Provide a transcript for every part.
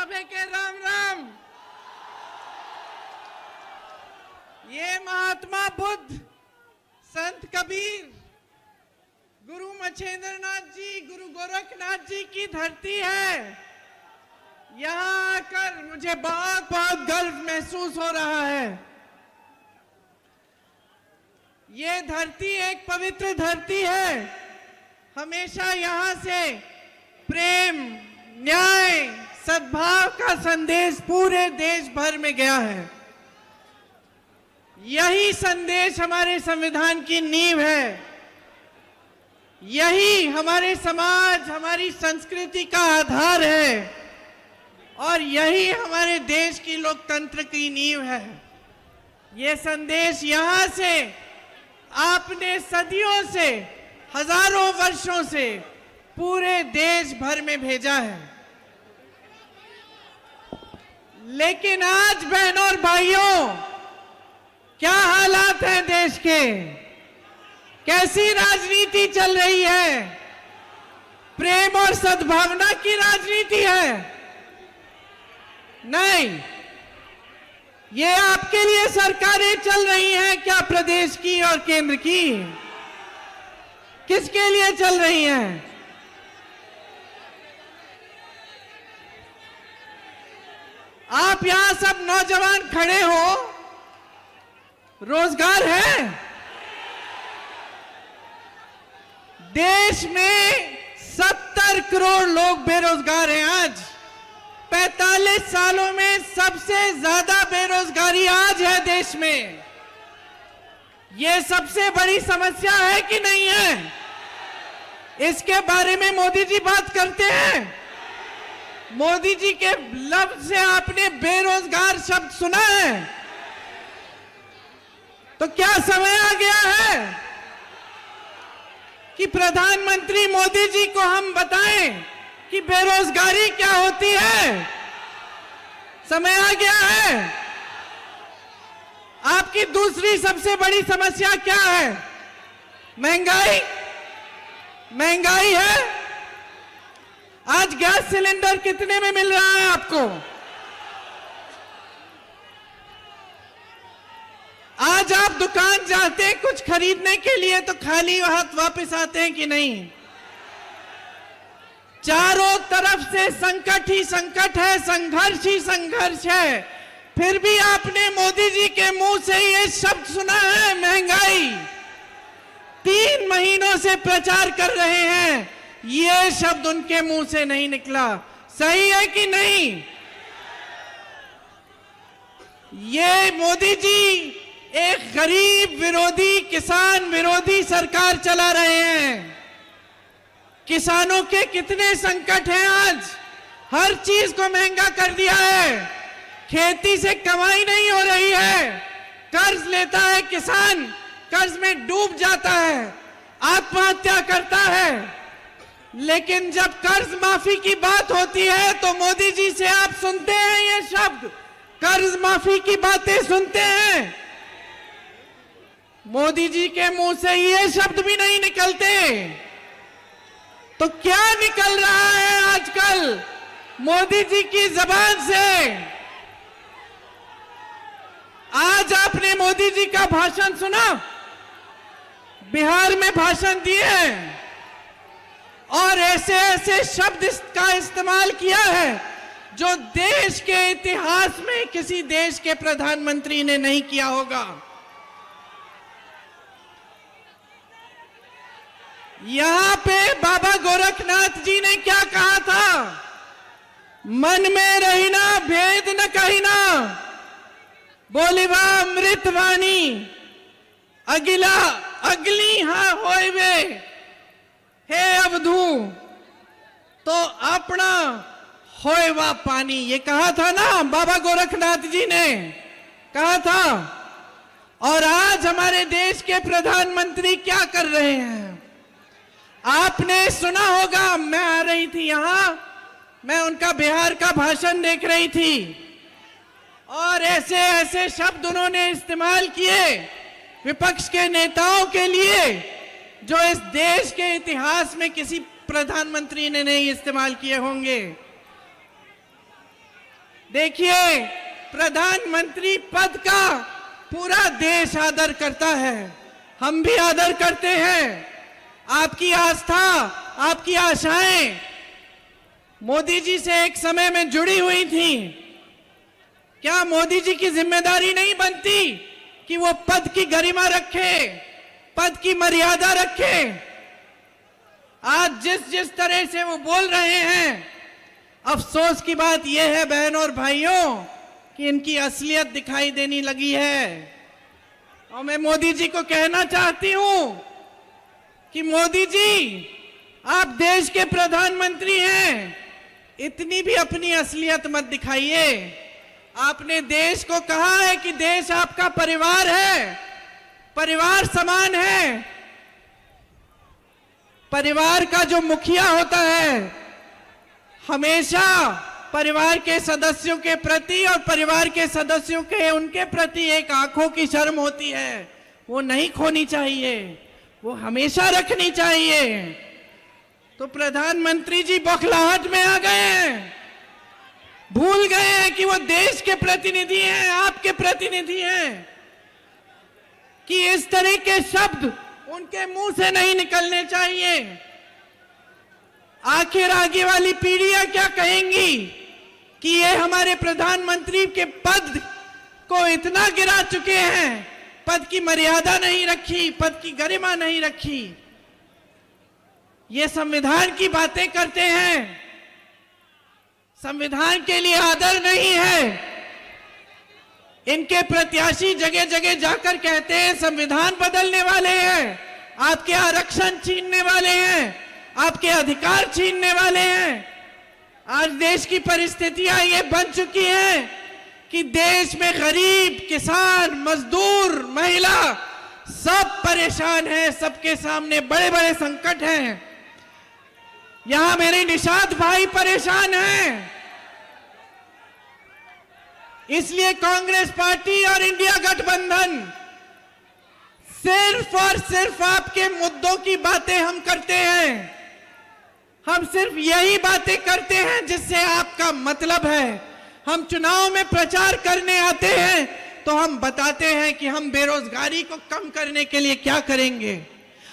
सभी के राम राम। ये महात्मा बुद्ध, संत कबीर, गुरु मच्छेंद्रनाथ जी, गुरु गोरखनाथ जी की धरती है। यहाँ आकर मुझे बहुत बहुत गर्व महसूस हो रहा है। ये धरती एक पवित्र धरती है। हमेशा यहाँ से प्रेम, न्याय, सद्भाव का संदेश पूरे देश भर में गया है। यही संदेश हमारे संविधान की नींव है। यही हमारे समाज, हमारी संस्कृति का आधार है और यही हमारे देश की लोकतंत्र की नींव है। ये संदेश यहाँ से आपने सदियों से, हजारों वर्षों से पूरे देश भर में भेजा है। लेकिन आज बहनों और भाइयों, क्या हालात हैं देश के? कैसी राजनीति चल रही है? प्रेम और सद्भावना की राजनीति है? नहीं, ये आपके लिए सरकारें चल रही हैं क्या? प्रदेश की और केंद्र की? किसके लिए चल रही हैं? आप यहां सब नौजवान खड़े हो, रोजगार है? देश में 70 करोड़ लोग बेरोजगार हैं आज। 45 सालों में सबसे ज्यादा बेरोजगारी आज है देश में। ये सबसे बड़ी समस्या है कि नहीं है? इसके बारे में मोदी जी बात करते हैं। मोदी जी के लफ्ज से आपने बेरोजगार शब्द सुना है? तो क्या समय आ गया है कि प्रधानमंत्री मोदी जी को हम बताएं कि बेरोजगारी क्या होती है? समय आ गया है। आपकी दूसरी सबसे बड़ी समस्या क्या है? महंगाई। महंगाई है। आज गैस सिलेंडर कितने में मिल रहा है आपको? आज आप दुकान जाते हैं कुछ खरीदने के लिए तो खाली हाथ वापस आते हैं कि नहीं? चारों तरफ से संकट ही संकट है, संघर्ष ही संघर्ष है। फिर भी आपने मोदी जी के मुंह से ये शब्द सुना है, महंगाई। 3 महीनों से प्रचार कर रहे हैं, ये शब्द उनके मुंह से नहीं निकला। सही है कि नहीं? ये मोदी जी एक गरीब विरोधी, किसान विरोधी सरकार चला रहे हैं। किसानों के कितने संकट हैं आज। हर चीज को महंगा कर दिया है। खेती से कमाई नहीं हो रही है। कर्ज लेता है किसान, कर्ज में डूब जाता है, आत्महत्या करता है। लेकिन जब कर्ज माफी की बात होती है तो मोदी जी से आप सुनते हैं ये शब्द, कर्ज माफी की बातें सुनते हैं। मोदी जी के मुंह से ये शब्द भी नहीं निकलते। तो क्या निकल रहा है आजकल मोदी जी की जबान से? आज आपने मोदी जी का भाषण सुना, बिहार में भाषण दिए और ऐसे ऐसे शब्द का इस्तेमाल किया है जो देश के इतिहास में किसी देश के प्रधानमंत्री ने नहीं किया होगा। यहां पे बाबा गोरखनाथ जी ने क्या कहा था? मन में रहिना भेद न कहिना, बोलिबा अमृत वाणी, अगिला अगली हाँ होइबे, हे अवधू तो अपना होइबा पानी। ये कहा था ना बाबा गोरखनाथ जी ने, कहा था। और आज हमारे देश के प्रधानमंत्री क्या कर रहे हैं? आपने सुना होगा, मैं आ रही थी यहां, मैं उनका बिहार का भाषण देख रही थी और ऐसे ऐसे शब्द उन्होंने इस्तेमाल किए विपक्ष के नेताओं के लिए जो इस देश के इतिहास में किसी प्रधानमंत्री ने नहीं इस्तेमाल किए होंगे। देखिए, प्रधानमंत्री पद का पूरा देश आदर करता है, हम भी आदर करते हैं। आपकी आस्था, आपकी आशाएं मोदी जी से एक समय में जुड़ी हुई थी। क्या मोदी जी की जिम्मेदारी नहीं बनती कि वो पद की गरिमा रखे, पद की मर्यादा रखे? आज जिस जिस तरह से वो बोल रहे हैं, अफसोस की बात यह है बहनों और भाइयों कि इनकी असलियत दिखाई देने लगी है। और मैं मोदी जी को कहना चाहती हूं कि मोदी जी, आप देश के प्रधानमंत्री हैं, इतनी भी अपनी असलियत मत दिखाइए। आपने देश को कहा है कि देश आपका परिवार है, परिवार समान है। परिवार का जो मुखिया होता है हमेशा परिवार के सदस्यों के प्रति और परिवार के सदस्यों के उनके प्रति एक आंखों की शर्म होती है, वो नहीं खोनी चाहिए, वो हमेशा रखनी चाहिए। तो प्रधानमंत्री जी बौखलाहट में आ गए हैं, भूल गए हैं कि वो देश के प्रतिनिधि हैं, आपके प्रतिनिधि हैं, कि इस तरह के शब्द उनके मुंह से नहीं निकलने चाहिए। आखिर आगे वाली पीढ़ियां क्या कहेंगी कि ये हमारे प्रधानमंत्री के पद को इतना गिरा चुके हैं, पद की मर्यादा नहीं रखी, पद की गरिमा नहीं रखी। ये संविधान की बातें करते हैं, संविधान के लिए आदर नहीं है। इनके प्रत्याशी जगह जगह जाकर कहते हैं संविधान बदलने वाले हैं, आपके आरक्षण छीनने वाले हैं, आपके अधिकार छीनने वाले हैं। आज देश की परिस्थितियां ये बन चुकी हैं कि देश में गरीब, किसान, मजदूर, महिला सब परेशान हैं, सबके सामने बड़े बड़े संकट हैं। यहां मेरे निषाद भाई परेशान हैं, इसलिए कांग्रेस पार्टी और इंडिया गठबंधन सिर्फ और सिर्फ आपके मुद्दों की बातें हम करते हैं। हम सिर्फ यही बातें करते हैं जिससे आपका मतलब है। हम चुनाव में प्रचार करने आते हैं तो हम बताते हैं कि हम बेरोजगारी को कम करने के लिए क्या करेंगे,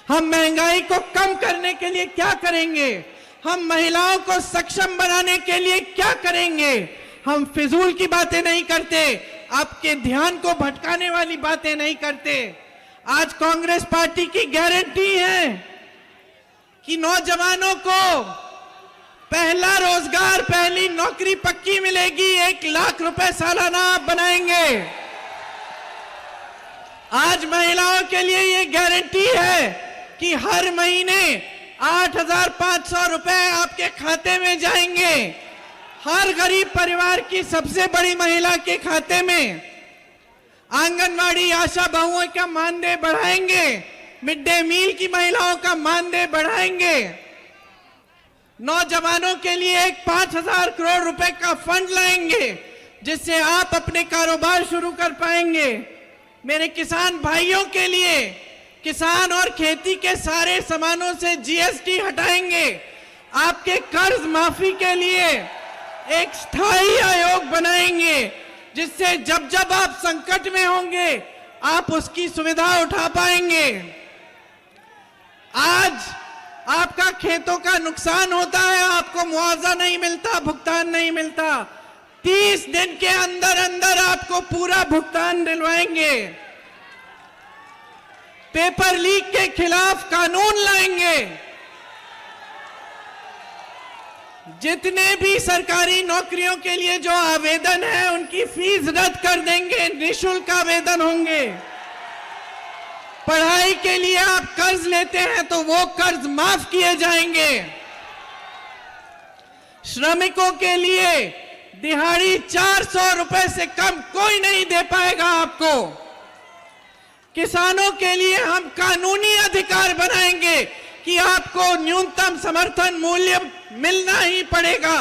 हम महंगाई को कम करने के लिए क्या करेंगे, हम महिलाओं को सक्षम बनाने के लिए क्या करेंगे। हम फिजूल की बातें नहीं करते, आपके ध्यान को भटकाने वाली बातें नहीं करते। आज कांग्रेस पार्टी की गारंटी है कि नौजवानों को पहला रोजगार, पहली नौकरी पक्की मिलेगी, 1 लाख रुपए सालाना आप बनाएंगे। आज महिलाओं के लिए ये गारंटी है कि हर महीने 8,500 रुपए आपके खाते में जाएंगे। हर गरीब परिवार की सबसे बड़ी महिला के खाते में आंगनवाड़ी आशा बहुओं का मानदेय बढ़ाएंगे, मिड डे मील की महिलाओं का मानदेय बढ़ाएंगे। नौजवानों के लिए एक 5,000 करोड़ रुपए का फंड लाएंगे जिससे आप अपने कारोबार शुरू कर पाएंगे। मेरे किसान भाइयों के लिए किसान और खेती के सारे सामानों से जीएसटी हटाएंगे। आपके कर्ज माफी के लिए एक स्थायी आयोग बनाएंगे जिससे जब जब आप संकट में होंगे आप उसकी सुविधा उठा पाएंगे। आज आपका खेतों का नुकसान होता है, आपको मुआवजा नहीं मिलता, भुगतान नहीं मिलता, 30 दिन के अंदर अंदर आपको पूरा भुगतान दिलवाएंगे। पेपर लीक के खिलाफ कानून लाएंगे। जितने भी सरकारी नौकरियों के लिए जो आवेदन है उनकी फीस रद्द कर देंगे, निःशुल्क आवेदन होंगे। पढ़ाई के लिए आप कर्ज लेते हैं तो वो कर्ज माफ किए जाएंगे। श्रमिकों के लिए दिहाड़ी 400 रुपए से कम कोई नहीं दे पाएगा आपको। किसानों के लिए हम कानूनी अधिकार बनाएंगे कि आपको न्यूनतम समर्थन मूल्य मिलना ही पड़ेगा।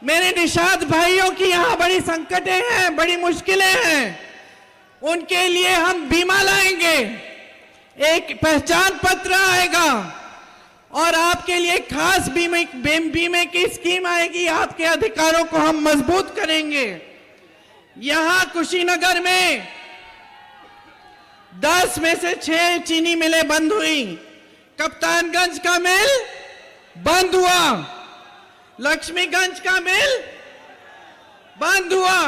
मेरे निषाद भाइयों की यहां बड़ी संकटें हैं, बड़ी मुश्किलें हैं, उनके लिए हम बीमा लाएंगे, एक पहचान पत्र आएगा, और आपके लिए खास बीमे की स्कीम आएगी। आपके अधिकारों को हम मजबूत करेंगे। यहां कुशीनगर में 10 में से 6 चीनी मिलें बंद हुई। कप्तानगंज का मिल बंद हुआ, लक्ष्मीगंज का मिल बंद हुआ,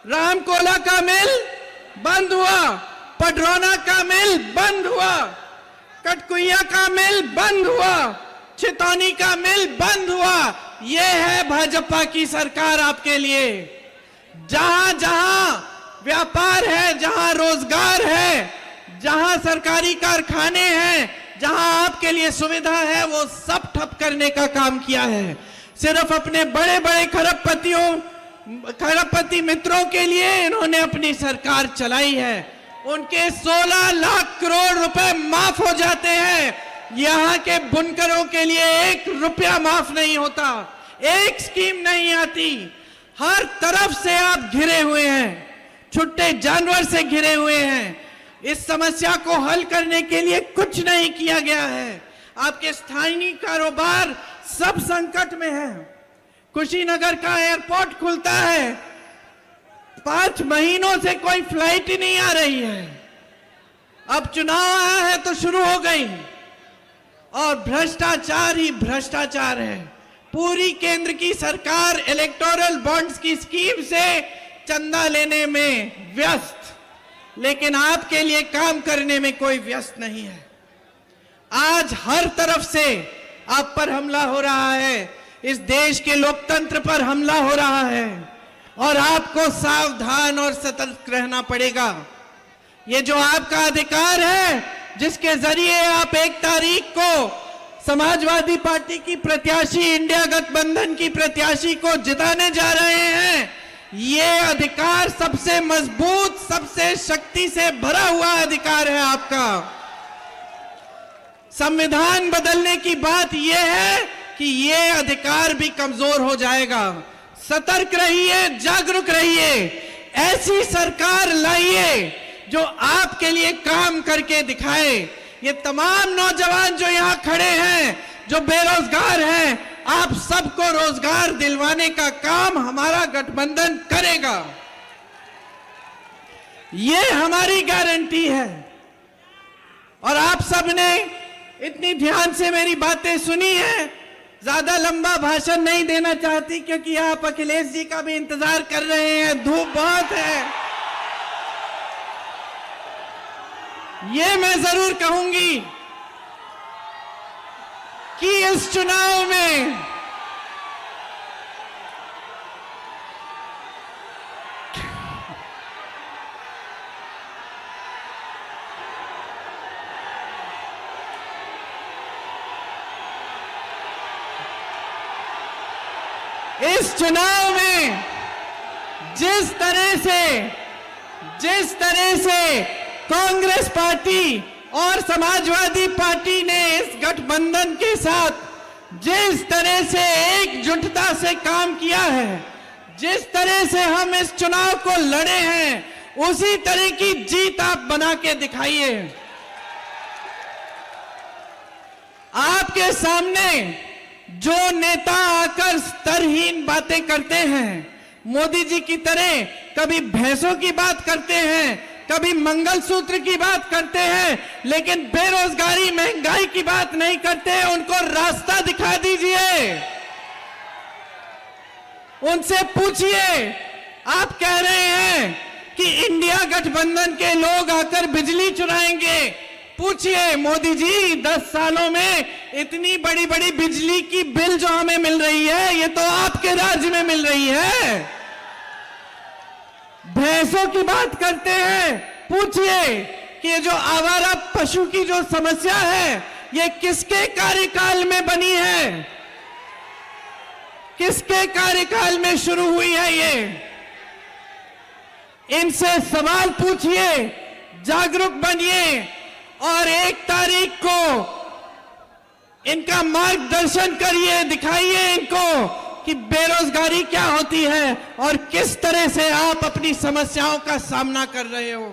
रामकोला का मिल बंद हुआ, पडरौना का मिल बंद हुआ, कटकुइया का मिल बंद हुआ, चितौनी का मिल बंद हुआ। यह है भाजपा की सरकार आपके लिए। जहां जहां व्यापार है, जहां रोजगार है, जहां सरकारी कारखाने हैं, जहां आपके लिए सुविधा है, वो सब ठप करने का काम किया है। सिर्फ अपने बड़े बड़े खरबपति मित्रों के लिए इन्होंने अपनी सरकार चलाई है। उनके 16 लाख करोड़ रुपए माफ हो जाते हैं। यहां के बुनकरों के लिए 1 रुपया माफ नहीं होता, एक स्कीम नहीं आती। हर तरफ से आप घिरे हुए हैं, छुट्टे जानवर से घिरे हुए हैं। इस समस्या को हल करने के लिए कुछ नहीं किया गया है। आपके स्थानीय कारोबार सब संकट में है। कुशीनगर का एयरपोर्ट खुलता है, 5 महीनों से कोई फ्लाइट ही नहीं आ रही है। अब चुनाव आया है तो शुरू हो गई, और भ्रष्टाचार ही भ्रष्टाचार है। पूरी केंद्र की सरकार इलेक्टोरल बॉन्ड्स की स्कीम से चंदा लेने में व्यस्त, लेकिन आपके लिए काम करने में कोई व्यस्त नहीं है। आज हर तरफ से आप पर हमला हो रहा है, इस देश के लोकतंत्र पर हमला हो रहा है, और आपको सावधान और सतर्क रहना पड़ेगा। ये जो आपका अधिकार है, जिसके जरिए आप 1 तारीख को समाजवादी पार्टी की प्रत्याशी, इंडिया गठबंधन की प्रत्याशी को जिताने जा रहे हैं, ये अधिकार सबसे मजबूत, सबसे शक्ति से भरा हुआ अधिकार है आपका। संविधान बदलने की बात यह है कि ये अधिकार भी कमजोर हो जाएगा। सतर्क रहिए, जागरूक रहिए, ऐसी सरकार लाइए जो आपके लिए काम करके दिखाए। ये तमाम नौजवान जो यहां खड़े हैं, जो बेरोजगार हैं, आप सबको रोजगार दिलवाने का काम हमारा गठबंधन करेगा। ये हमारी गारंटी है। और आप सबने इतनी ध्यान से मेरी बातें सुनी है। ज्यादा लंबा भाषण नहीं देना चाहती, क्योंकि आप अखिलेश जी का भी इंतजार कर रहे हैं, धूप बहुत है। ये मैं जरूर कहूंगी कि इस चुनाव में जिस तरह से कांग्रेस पार्टी और समाजवादी पार्टी ने इस गठबंधन के साथ जिस तरह से एकजुटता से काम किया है, जिस तरह से हम इस चुनाव को लड़े हैं, उसी तरह की जीत आप बना के दिखाइए। आपके सामने जो नेता आकर स्तरहीन बातें करते हैं, मोदी जी की तरह कभी भैंसों की बात करते हैं, कभी मंगलसूत्र की बात करते हैं, लेकिन बेरोजगारी, महंगाई की बात नहीं करते, उनको रास्ता दिखा दीजिए। उनसे पूछिए, आप कह रहे हैं कि इंडिया गठबंधन के लोग आकर बिजली चुराएंगे। पूछिए मोदी जी, 10 सालों में इतनी बड़ी बड़ी बिजली की बिल जो हमें मिल रही है, ये तो आपके राज्य में मिल रही है। भैंसों की बात करते हैं, पूछिए कि ये जो आवारा पशु की जो समस्या है, ये किसके कार्यकाल में बनी है, किसके कार्यकाल में शुरू हुई है। ये इनसे सवाल पूछिए, जागरूक बनिए, और 1 तारीख को इनका मार्गदर्शन करिए, दिखाइए इनको कि बेरोजगारी क्या होती है और किस तरह से आप अपनी समस्याओं का सामना कर रहे हो।